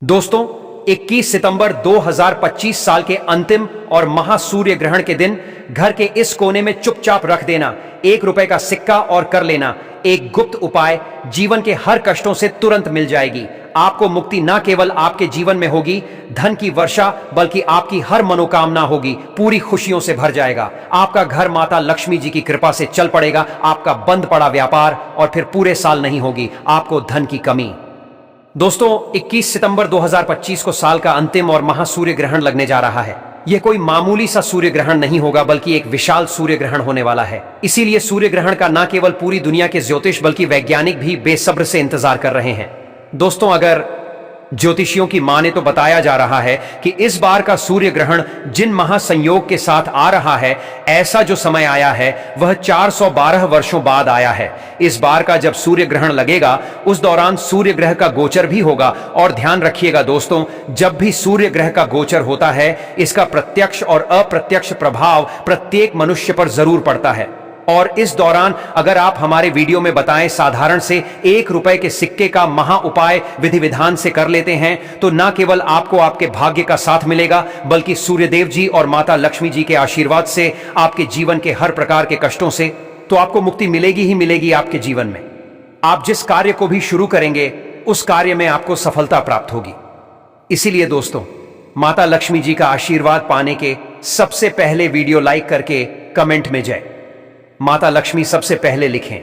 दोस्तों 21 सितंबर 2025 साल के अंतिम और महासूर्य ग्रहण के दिन घर के इस कोने में चुपचाप रख देना ₹1 का सिक्का और कर लेना एक गुप्त उपाय जीवन के हर कष्टों से तुरंत मिल जाएगी। आपको मुक्ति न केवल आपके जीवन में होगी, धन की वर्षा, बल्कि आपकी हर मनोकामना होगी, पूरी खुशियों से भर जाएगा। आपका घर माता लक्ष्मी जी की कृपा से चल पड़ेगा। आपका बंद पड़ा व्यापार और फिर पूरे साल नहीं होगी आपको धन की कमी। दोस्तों 21 सितंबर 2025 को साल का अंतिम और महासूर्य ग्रहण लगने जा रहा है। यह कोई मामूली सा सूर्य ग्रहण नहीं होगा, बल्कि एक विशाल सूर्य ग्रहण होने वाला है। इसीलिए सूर्य ग्रहण का न केवल पूरी दुनिया के ज्योतिष बल्कि वैज्ञानिक भी बेसब्र से इंतजार कर रहे हैं। दोस्तों अगर ज्योतिषियों की माने तो बताया जा रहा है कि इस बार का सूर्य ग्रहण जिन महासंयोग के साथ आ रहा है, ऐसा जो समय आया है वह 412 वर्षों बाद आया है। इस बार का जब सूर्य ग्रहण लगेगा उस दौरान सूर्य ग्रह का गोचर भी होगा। और ध्यान रखिएगा दोस्तों, जब भी सूर्य ग्रह का गोचर होता है इसका प्रत्यक्ष और अप्रत्यक्ष प्रभाव प्रत्येक मनुष्य पर जरूर पड़ता है। और इस दौरान अगर आप हमारे वीडियो में बताएं साधारण से ₹1 के सिक्के का महा उपाय विधि विधान से कर लेते हैं तो न केवल आपको आपके भाग्य का साथ मिलेगा, बल्कि सूर्यदेव जी और माता लक्ष्मी जी के आशीर्वाद से आपके जीवन के हर प्रकार के कष्टों से तो आपको मुक्ति मिलेगी ही मिलेगी। आपके जीवन में आप जिस कार्य को भी शुरू करेंगे उस कार्य में आपको सफलता प्राप्त होगी। इसीलिए दोस्तों माता लक्ष्मी जी का आशीर्वाद पाने के सबसे पहले वीडियो लाइक करके कमेंट में जय माता लक्ष्मी सबसे पहले लिखें।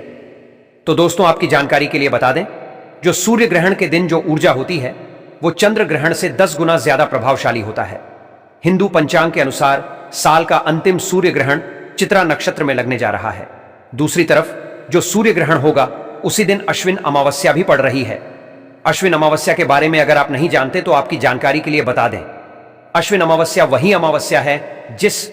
तो दोस्तों आपकी जानकारी के लिए बता दें, जो सूर्य ग्रहण के दिन जो ऊर्जा होती है वो चंद्र ग्रहण से 10 गुना ज्यादा प्रभावशाली होता है। हिंदू पंचांग के अनुसार साल का अंतिम सूर्य ग्रहण चित्रा नक्षत्र में लगने जा रहा है। दूसरी तरफ जो सूर्य ग्रहण होगा उसी दिन अश्विन अमावस्या भी पड़ रही है। अश्विन अमावस्या के बारे में अगर आप नहीं जानते तो आपकी जानकारी के लिए बता दें, अश्विन अमावस्या वही अमावस्या है जिस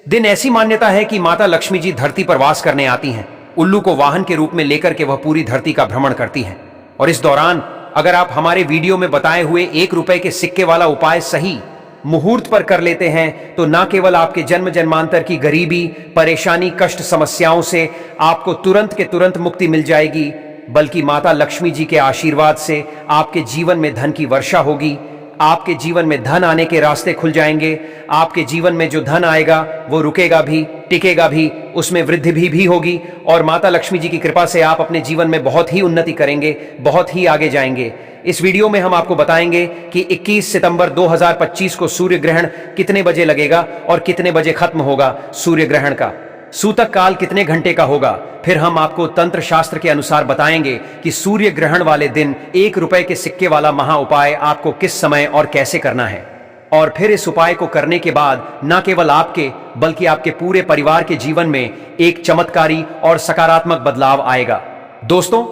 दिन ऐसी मान्यता है कि माता लक्ष्मी जी धरती पर वास करने आती हैं। उल्लू को वाहन के रूप में लेकर के वह पूरी धरती का भ्रमण करती हैं। और इस दौरान अगर आप हमारे वीडियो में बताए हुए ₹1 के सिक्के वाला उपाय सही मुहूर्त पर कर लेते हैं तो न केवल आपके जन्म जन्मांतर की गरीबी, परेशानी, कष्ट, समस्याओं से आपको तुरंत के तुरंत मुक्ति मिल जाएगी, बल्कि माता लक्ष्मी जी के आशीर्वाद से आपके जीवन में धन की वर्षा होगी। आपके जीवन में धन आने के रास्ते खुल जाएंगे। आपके जीवन में जो धन आएगा वो रुकेगा भी, टिकेगा भी, उसमें वृद्धि भी होगी। और माता लक्ष्मी जी की कृपा से आप अपने जीवन में बहुत ही उन्नति करेंगे, बहुत ही आगे जाएंगे। इस वीडियो में हम आपको बताएंगे कि 21 सितंबर 2025 को सूर्य ग्रहण कितने बजे लगेगा और कितने बजे खत्म होगा सूर्य ग्रहण का, सूतक काल कितने घंटे का होगा। फिर हम आपको तंत्र शास्त्र के अनुसार बताएंगे कि सूर्य ग्रहण वाले दिन ₹1 के सिक्के वाला महा उपाय आपको किस समय और कैसे करना है। और फिर इस उपाय को करने के बाद न केवल आपके बल्कि आपके पूरे परिवार के जीवन में एक चमत्कारी और सकारात्मक बदलाव आएगा। दोस्तों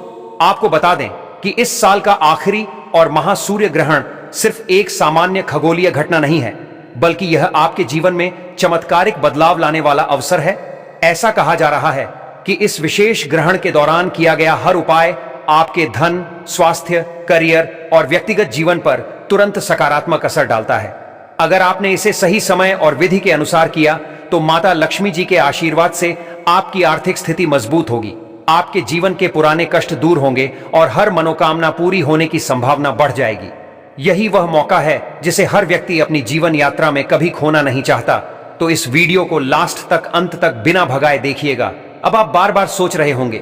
आपको बता दें कि इस साल का आखिरी और महासूर्य ग्रहण सिर्फ एक सामान्य खगोलीय घटना नहीं है, बल्कि यह आपके जीवन में चमत्कारिक बदलाव लाने वाला अवसर है। ऐसा कहा जा रहा है कि इस विशेष ग्रहण के दौरान किया गया हर उपाय आपके धन, स्वास्थ्य, करियर और व्यक्तिगत जीवन पर तुरंत सकारात्मक असर डालता है। अगर आपने इसे सही समय और विधि के अनुसार किया तो माता लक्ष्मी जी के आशीर्वाद से आपकी आर्थिक स्थिति मजबूत होगी, आपके जीवन के पुराने कष्ट दूर होंगे और हर मनोकामना पूरी होने की संभावना बढ़ जाएगी। यही वह मौका है जिसे हर व्यक्ति अपनी जीवन यात्रा में कभी खोना नहीं चाहता। तो इस वीडियो को लास्ट तक, अंत तक बिना भगाए देखिएगा। अब आप बार बार सोच रहे होंगे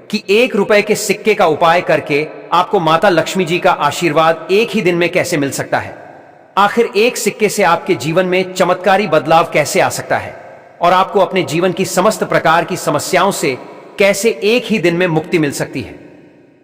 कि ₹1 के सिक्के का उपाय करके आपको माता लक्ष्मी जी का आशीर्वाद एक ही दिन में कैसे मिल सकता है। आखिर एक सिक्के से आपके जीवन में चमत्कारी बदलाव कैसे आ सकता है और आपको अपने जीवन की समस्त प्रकार की समस्याओं से कैसे एक ही दिन में मुक्ति मिल सकती है।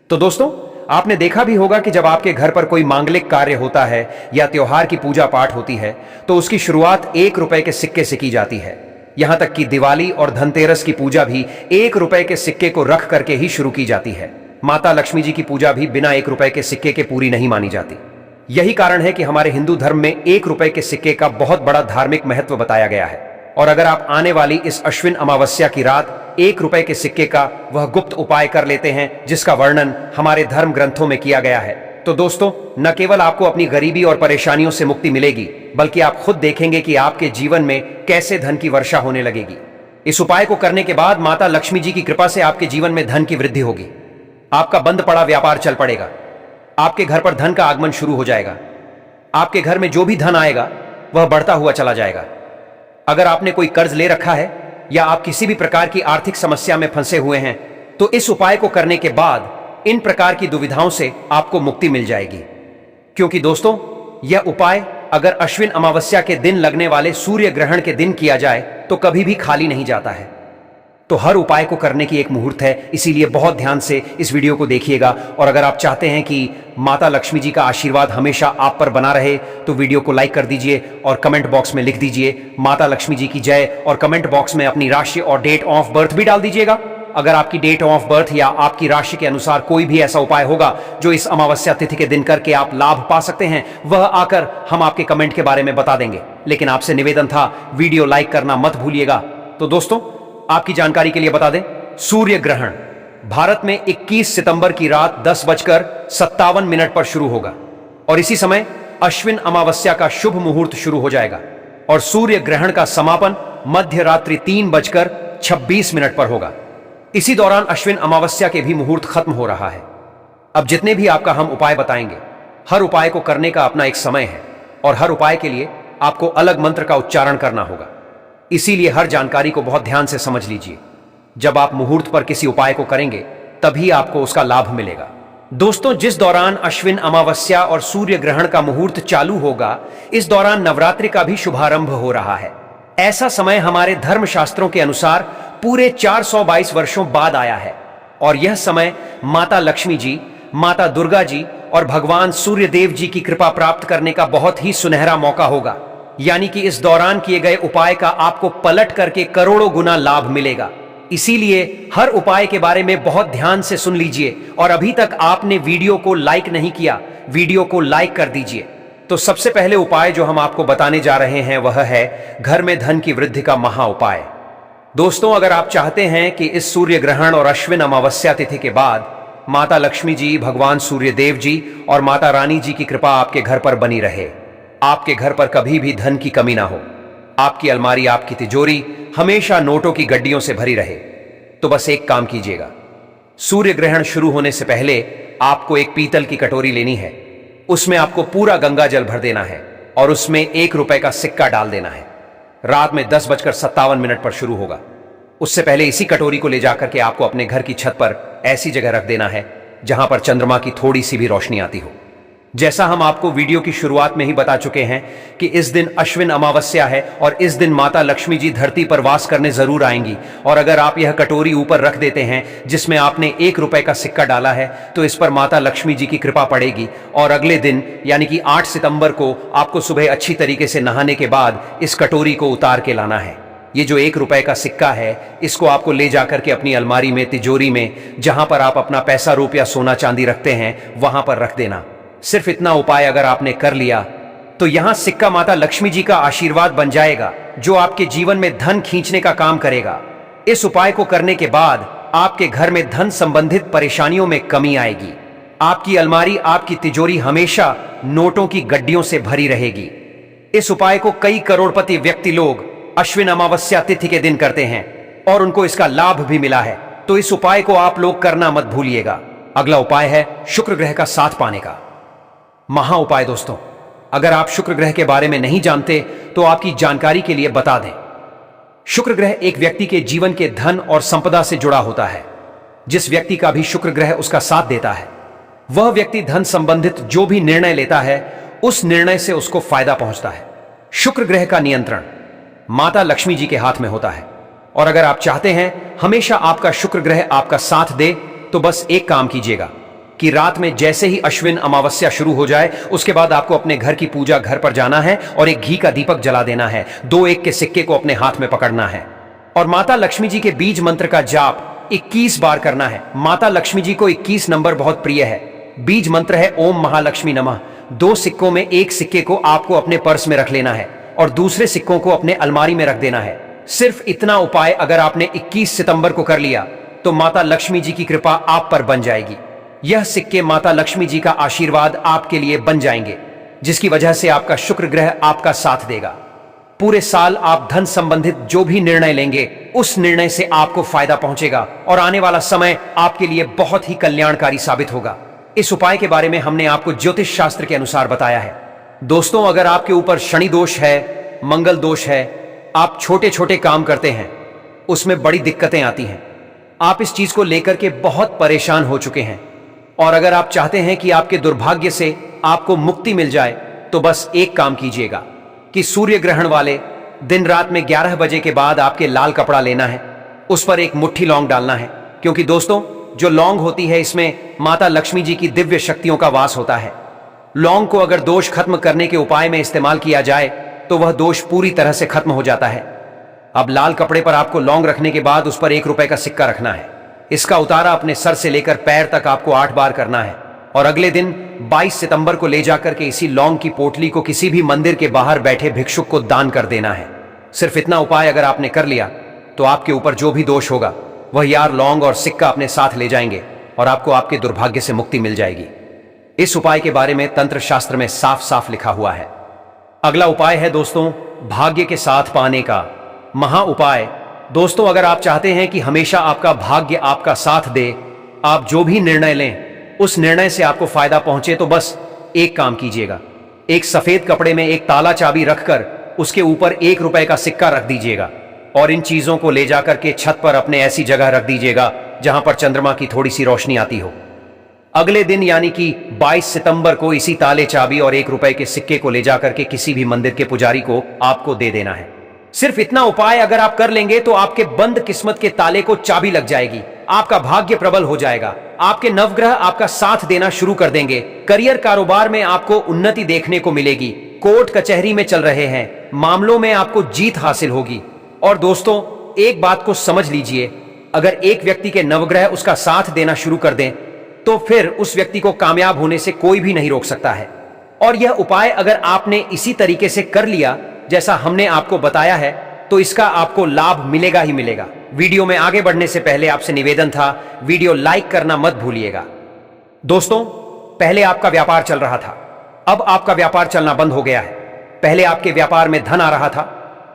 तो दोस्तों आपने देखा भी होगा कि जब आपके घर पर कोई मांगलिक कार्य होता है या त्योहार की पूजा पाठ होती है तो उसकी शुरुआत ₹1 के सिक्के से की जाती है। यहां तक कि दिवाली और धनतेरस की पूजा भी ₹1 के सिक्के को रख करके ही शुरू की जाती है। माता लक्ष्मी जी की पूजा भी बिना ₹1 के सिक्के के पूरी नहीं मानी जाती। यही कारण है कि हमारे हिंदू धर्म में ₹1 के सिक्के का बहुत बड़ा धार्मिक महत्व बताया गया है। और अगर आप आने वाली इस अश्विन अमावस्या की रात ₹1 के सिक्के का वह गुप्त उपाय कर लेते हैं जिसका वर्णन हमारे धर्म ग्रंथों में किया गया है, तो दोस्तों न केवल आपको अपनी गरीबी और परेशानियों से मुक्ति मिलेगी, बल्कि आप खुद देखेंगे कि आपके जीवन में कैसे धन की वर्षा होने लगेगी। इस उपाय को करने के बाद माता लक्ष्मी जी की कृपा से आपके जीवन में धन की वृद्धि होगी। आपका बंद पड़ा व्यापार चल पड़ेगा, आपके घर पर धन का आगमन शुरू हो जाएगा। आपके घर में जो भी धन आएगा वह बढ़ता हुआ चला जाएगा। अगर आपने कोई कर्ज ले रखा है या आप किसी भी प्रकार की आर्थिक समस्या में फंसे हुए हैं तो इस उपाय को करने के बाद इन प्रकार की दुविधाओं से आपको मुक्ति मिल जाएगी। क्योंकि दोस्तों, यह उपाय अगर अश्विन अमावस्या के दिन लगने वाले सूर्य ग्रहण के दिन किया जाए तो कभी भी खाली नहीं जाता है। तो हर उपाय को करने की एक मुहूर्त है, इसीलिए बहुत ध्यान से इस वीडियो को देखिएगा। और अगर आप चाहते हैं कि माता लक्ष्मी जी का आशीर्वाद हमेशा आप पर बना रहे तो वीडियो को लाइक कर दीजिए और कमेंट बॉक्स में लिख दीजिए माता लक्ष्मी जी की जय, और कमेंट बॉक्स में अपनी राशि और डेट ऑफ बर्थ भी डाल दीजिएगा। अगर आपकी डेट ऑफ बर्थ या आपकी राशि के अनुसार कोई भी ऐसा उपाय होगा जो इस अमावस्या तिथि के दिन करके आप लाभ पा सकते हैं, वह आकर हम आपके कमेंट के बारे में बता देंगे। लेकिन आपसे निवेदन था, वीडियो लाइक करना मत भूलिएगा। तो दोस्तों, आपकी जानकारी के लिए बता दें, सूर्य ग्रहण भारत में 21 सितंबर की रात 10:57 पर शुरू होगा और इसी समय अश्विन अमावस्या का शुभ मुहूर्त शुरू हो जाएगा और सूर्य ग्रहण का समापन मध्य रात्रि 3:26 पर होगा। इसी दौरान अश्विन अमावस्या के भी मुहूर्त खत्म हो रहा है। अब जितने भी आपका हम उपाय बताएंगे, हर उपाय को करने का अपना एक समय है और हर उपाय के लिए आपको अलग मंत्र का उच्चारण करना होगा। इसीलिए हर जानकारी को बहुत ध्यान से समझ लीजिए। जब आप मुहूर्त पर किसी उपाय को करेंगे तभी आपको उसका लाभ मिलेगा। दोस्तों, जिस दौरान अश्विन अमावस्या और सूर्य ग्रहण का मुहूर्त चालू होगा, इस दौरान नवरात्रि का भी शुभारंभ हो रहा है। ऐसा समय हमारे धर्मशास्त्रों के अनुसार पूरे 422 वर्षों बाद आया है और यह समय माता लक्ष्मी जी, माता दुर्गा जी और भगवान सूर्य देव जी की कृपा प्राप्त करने का बहुत ही सुनहरा मौका होगा। यानी कि इस दौरान किए गए उपाय का आपको पलट करके करोड़ों गुना लाभ मिलेगा। इसीलिए हर उपाय के बारे में बहुत ध्यान से सुन लीजिए और अभी तक आपने वीडियो को लाइक नहीं किया, वीडियो को लाइक कर दीजिए। तो सबसे पहले उपाय जो हम आपको बताने जा रहे हैं वह है घर में धन की वृद्धि का महा उपाय। दोस्तों, अगर आप चाहते हैं कि इस सूर्य ग्रहण और अश्विन अमावस्या तिथि के बाद माता लक्ष्मी जी, भगवान सूर्य देव जी और माता रानी जी की कृपा आपके घर पर बनी रहे, आपके घर पर कभी भी धन की कमी ना हो, आपकी अलमारी, आपकी तिजोरी हमेशा नोटों की गड्डियों से भरी रहे, तो बस एक काम कीजिएगा। सूर्य ग्रहण शुरू होने से पहले आपको एक पीतल की कटोरी लेनी है, उसमें आपको पूरा गंगा जल भर देना है और उसमें 1 रुपए का सिक्का डाल देना है। रात में 10:57 पर शुरू होगा। उससे पहले इसी कटोरी को ले जाकर के आपको अपने घर की छत पर ऐसी जगह रख देना है जहां पर चंद्रमा की थोड़ी सी भी रोशनी आती हो। जैसा हम आपको वीडियो की शुरुआत में ही बता चुके हैं कि इस दिन अश्विन अमावस्या है और इस दिन माता लक्ष्मी जी धरती पर वास करने जरूर आएंगी। और अगर आप यह कटोरी ऊपर रख देते हैं जिसमें आपने 1 रुपए का सिक्का डाला है तो इस पर माता लक्ष्मी जी की कृपा पड़ेगी और अगले दिन यानी कि 8 सितंबर को आपको सुबह अच्छी तरीके से नहाने के बाद इस कटोरी को उतार के लाना है। ये जो 1 रुपए का सिक्का है, इसको आपको ले जाकर के अपनी अलमारी में, तिजोरी में, जहां पर आप अपना पैसा, रुपया, सोना चांदी रखते हैं, वहां पर रख देना। सिर्फ इतना उपाय अगर आपने कर लिया तो यहां सिक्का माता लक्ष्मी जी का आशीर्वाद बन जाएगा जो आपके जीवन में धन खींचने का काम करेगा। इस उपाय को करने के बाद आपके घर में धन संबंधित परेशानियों में कमी आएगी। आपकी अलमारी, आपकी तिजोरी हमेशा नोटों की गड्डियों से भरी रहेगी। इस उपाय को कई करोड़पति व्यक्ति लोग अश्विन अमावस्या तिथि के दिन करते हैं और उनको इसका लाभ भी मिला है। तो इस उपाय को आप लोग करना मत भूलिएगा। अगला उपाय है शुक्र ग्रह का साथ पाने का महा उपाय। दोस्तों, अगर आप शुक्र ग्रह के बारे में नहीं जानते तो आपकी जानकारी के लिए बता दें, शुक्र ग्रह एक व्यक्ति के जीवन के धन और संपदा से जुड़ा होता है। जिस व्यक्ति का भी शुक्र ग्रह उसका साथ देता है, वह व्यक्ति धन संबंधित जो भी निर्णय लेता है उस निर्णय से उसको फायदा पहुंचता है। शुक्र ग्रह का नियंत्रण माता लक्ष्मी जी के हाथ में होता है और अगर आप चाहते हैं हमेशा आपका शुक्र ग्रह आपका साथ दे तो बस एक काम कीजिएगा कि रात में जैसे ही अश्विन अमावस्या शुरू हो जाए उसके बाद आपको अपने घर की पूजा घर पर जाना है और एक घी का दीपक जला देना है। 2 1 के सिक्के को अपने हाथ में पकड़ना है और माता लक्ष्मी जी के बीज मंत्र का जाप 21 बार करना है। माता लक्ष्मी जी को 21 नंबर बहुत प्रिय है। बीज मंत्र है ओम महालक्ष्मी नमः। 2 सिक्कों में एक सिक्के को आपको अपने पर्स में रख लेना है और दूसरे सिक्कों को अपने अलमारी में रख देना है। सिर्फ इतना उपाय अगर आपने 21 सितंबर को कर लिया तो माता लक्ष्मी जी की कृपा आप पर बन जाएगी। यह सिक्के माता लक्ष्मी जी का आशीर्वाद आपके लिए बन जाएंगे जिसकी वजह से आपका शुक्र ग्रह आपका साथ देगा। पूरे साल आप धन संबंधित जो भी निर्णय लेंगे उस निर्णय से आपको फायदा पहुंचेगा और आने वाला समय आपके लिए बहुत ही कल्याणकारी साबित होगा। इस उपाय के बारे में हमने आपको ज्योतिष शास्त्र के अनुसार बताया है। दोस्तों, अगर आपके ऊपर शनि दोष है, मंगल दोष है, आप छोटे छोटे काम करते हैं, उसमें बड़ी दिक्कतें आती हैं, आप इस चीज को लेकर के बहुत परेशान हो चुके हैं, और अगर आप चाहते हैं कि आपके दुर्भाग्य से आपको मुक्ति मिल जाए, तो बस एक काम कीजिएगा कि सूर्य ग्रहण वाले दिन रात में 11 बजे के बाद आपके लाल कपड़ा लेना है, उस पर एक मुट्ठी लौंग डालना है, क्योंकि दोस्तों जो लौंग होती है इसमें माता लक्ष्मी जी की दिव्य शक्तियों का वास होता है। लौंग को अगर दोष खत्म करने के उपाय में इस्तेमाल किया जाए तो वह दोष पूरी तरह से खत्म हो जाता है। अब लाल कपड़े पर आपको लौंग रखने के बाद उस पर 1 रुपए का सिक्का रखना है। इसका उतारा अपने सर से लेकर पैर तक आपको 8 बार करना है, और अगले दिन 22 सितंबर को ले जाकर के इसी लौंग की पोटली को किसी भी मंदिर के बाहर बैठे भिक्षुक को दान कर देना है। सिर्फ इतना उपाय अगर आपने कर लिया तो आपके ऊपर जो भी दोष होगा वह यार लौंग और सिक्का अपने साथ ले जाएंगे और आपको आपके दुर्भाग्य से मुक्ति मिल जाएगी। इस उपाय के बारे में तंत्र शास्त्र में साफ साफ लिखा हुआ है। अगला उपाय है दोस्तों, भाग्य के साथ पाने का महा उपाय। दोस्तों, अगर आप चाहते हैं कि हमेशा आपका भाग्य आपका साथ दे, आप जो भी निर्णय लें उस निर्णय से आपको फायदा पहुंचे, तो बस एक काम कीजिएगा। एक सफेद कपड़े में एक ताला चाबी रखकर उसके ऊपर 1 रुपए का सिक्का रख दीजिएगा, और इन चीजों को ले जाकर के छत पर अपने ऐसी जगह रख दीजिएगा जहां पर चंद्रमा की थोड़ी सी रोशनी आती हो। अगले दिन यानी कि 22 सितंबर को इसी ताले चाबी और 1 रुपए के सिक्के को ले जाकर के किसी भी मंदिर के पुजारी को आपको दे देना है। सिर्फ इतना उपाय अगर आप कर लेंगे तो आपके बंद किस्मत के ताले को चाबी लग जाएगी, आपका भाग्य प्रबल हो जाएगा, आपके नवग्रह आपका साथ देना शुरू कर देंगे, करियर कारोबार में आपको उन्नति देखने को मिलेगी, कोर्ट कचहरी में चल रहे हैं मामलों में आपको जीत हासिल होगी। और दोस्तों, एक बात को समझ लीजिए, अगर एक व्यक्ति के नवग्रह उसका साथ देना शुरू कर दें तो फिर उस व्यक्ति को कामयाब होने से कोई भी नहीं रोक सकता है। और यह उपाय अगर आपने इसी तरीके से कर लिया जैसा हमने आपको बताया है तो इसका आपको लाभ मिलेगा ही मिलेगा। वीडियो में आगे बढ़ने से पहले आपसे निवेदन था, वीडियो लाइक करना मत भूलिएगा। दोस्तों, पहले आपका व्यापार चल रहा था, अब आपका व्यापार चलना बंद हो गया है। पहले आपके व्यापार में धन आ रहा था,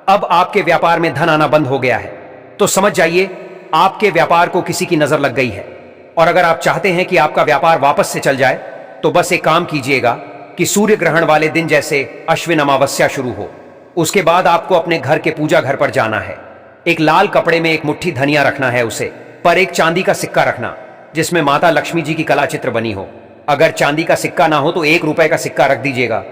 अब आपके व्यापार में धन आना बंद हो गया है। तो समझ जाइए आपके व्यापार को किसी की नजर लग गई है। और अगर आप चाहते हैं कि आपका व्यापार वापस से चल जाए तो बस एक काम कीजिएगा कि सूर्य ग्रहण वाले दिन जैसे अश्विन अमावस्या शुरू हो, उसके बाद आपको अपने घर के पूजा घर पर जाना है। एक लाल कपड़े में एक मुट्ठी धनिया रखना है, उसे पर एक चांदी का सिक्का रखना जिसमें माता लक्ष्मी जी की कला चित्र बनी हो। अगर चांदी का सिक्का ना हो तो 1 रुपए का सिक्का रख दीजिएगा।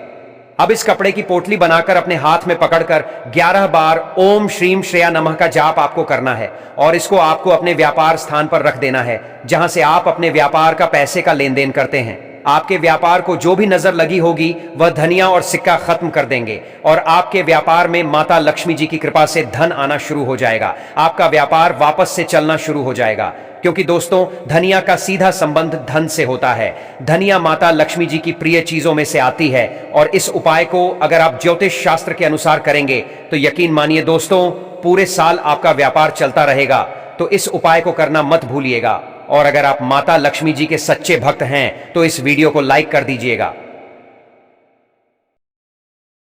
अब इस कपड़े की पोटली बनाकर अपने हाथ में पकड़कर 11 बार ओम श्रीम श्रेया नमः का जाप आपको करना है, और इसको आपको अपने व्यापार स्थान पर रख देना है जहां से आप अपने व्यापार का पैसे का लेन देन करते हैं। आपके व्यापार को जो भी नजर लगी होगी वह धनिया और सिक्का खत्म कर देंगे, और आपके व्यापार में माता लक्ष्मी जी की कृपा से धन आना शुरू हो जाएगा। आपका व्यापार वापस से चलना शुरू हो जाएगा, क्योंकि दोस्तों धनिया का सीधा संबंध धन से होता है। धनिया माता लक्ष्मी जी की प्रिय चीजों में से आती है, और इस उपाय को अगर आप ज्योतिष शास्त्र के अनुसार करेंगे तो यकीन मानिए दोस्तों, पूरे साल आपका व्यापार चलता रहेगा। तो इस उपाय को करना मत भूलिएगा। और अगर आप माता लक्ष्मी जी के सच्चे भक्त हैं तो इस वीडियो को लाइक कर दीजिएगा।